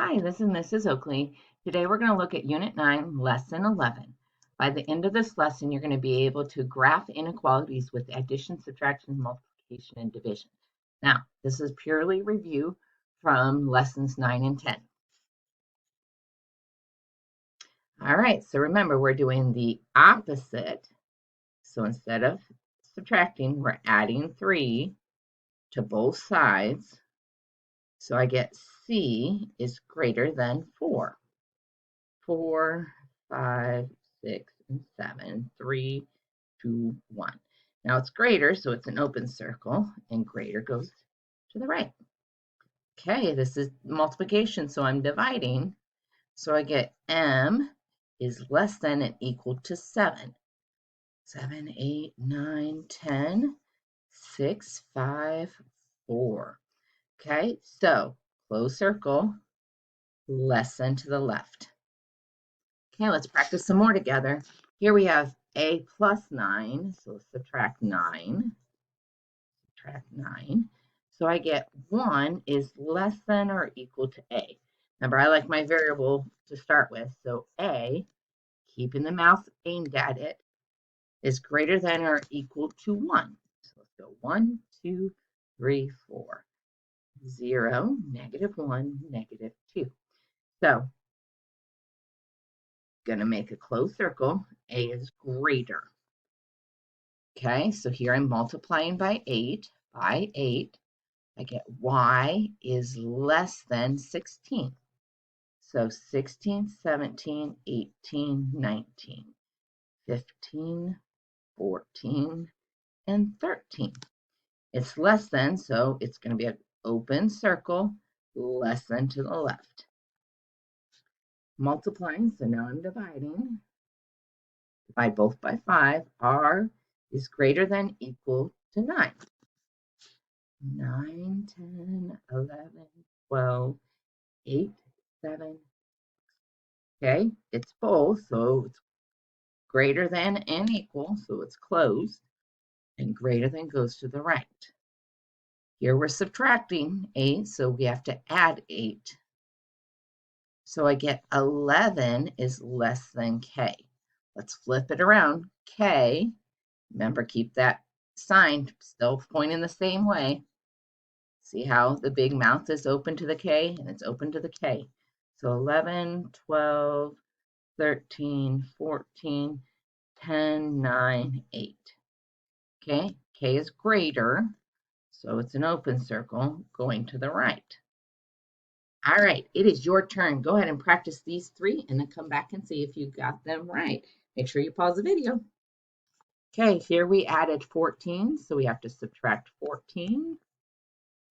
Hi, this is Mrs. Oakley. Today we're going to look at Unit 9, Lesson 11. By the end of this lesson, you're going to be able to graph inequalities with addition, subtraction, multiplication, and division. Now, this is purely review from Lessons 9 and 10. All right, so remember, we're doing the opposite. So instead of subtracting, we're adding 3 to both sides. So I get C is greater than 4. 4, 5, 6, and 7, 3, 2, 1. Now it's greater, so it's an open circle, and greater goes to the right. Okay, this is multiplication, so I'm dividing. So I get M is less than and equal to 7. 7, 8, 9, 10, 6, 5, 4. Okay, so close circle, less than to the left. Okay, let's practice some more together. Here we have a plus 9, so subtract 9. Subtract 9. So I get 1 is less than or equal to a. Remember, I like my variable to start with, so a, keeping the mouse aimed at it, is greater than or equal to 1. So let's go 1, 2, 3, 4. 0, -1, -2. So going to make a closed circle. A is greater. Okay, so here I'm multiplying by 8. I get y is less than 16. So 16, 17, 18, 19, 15, 14, and 13. It's less than, so it's going to be an open circle, less than to the left. Multiplying, so now I'm dividing. Divide both by 5. R is greater than equal to 9. 9, 10, 11, 12, 8, 7. Okay, it's both, so it's greater than and equal, so it's closed, and greater than goes to the right. Here we're subtracting 8, so we have to add 8. So I get 11 is less than K. Let's flip it around. K, remember, keep that sign still pointing the same way. See how the big mouth is open to the K and it's open to the K. So 11, 12, 13, 14, 10, 9, 8. Okay, K is greater, so it's an open circle going to the right. All right, it is your turn. Go ahead and practice these 3 and then come back and see if you got them right. Make sure you pause the video. Okay, here we added 14, so we have to subtract 14.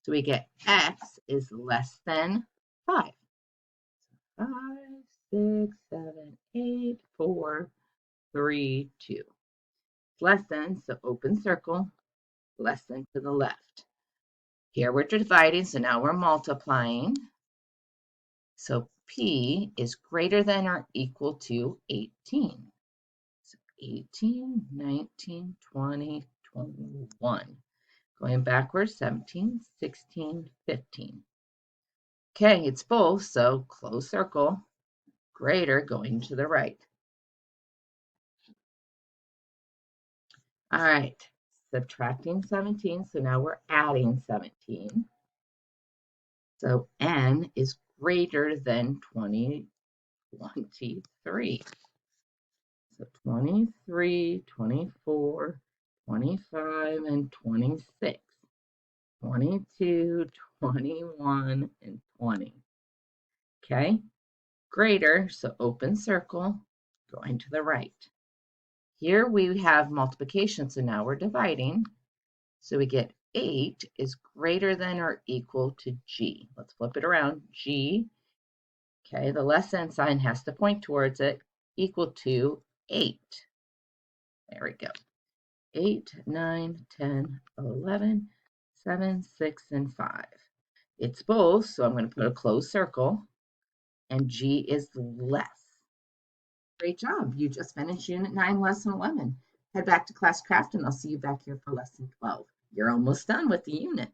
So we get x is less than 5. 5, 6, 7, 8, 4, 3, 2. Less than, so open circle, less than to the left. Here we're dividing, so now we're multiplying. So P is greater than or equal to 18. So 18, 19, 20, 21. Going backwards, 17, 16, 15. Okay, it's both, so close circle, greater going to the right. All right, subtracting 17, so now we're adding 17. So n is greater than 23. So 23, 24, 25, and 26. 22, 21, and 20. Okay, greater, so open circle, going to the right. Here we have multiplication, so now we're dividing. So we get 8 is greater than or equal to G. Let's flip it around. G, okay, the less than sign has to point towards it, equal to 8. There we go. 8, 9, 10, 11, 7, 6, and 5. It's both, so I'm going to put a closed circle, and G is less. Great job. You just finished Unit 9, Lesson 11. Head back to Class Craft, and I'll see you back here for Lesson 12. You're almost done with the unit.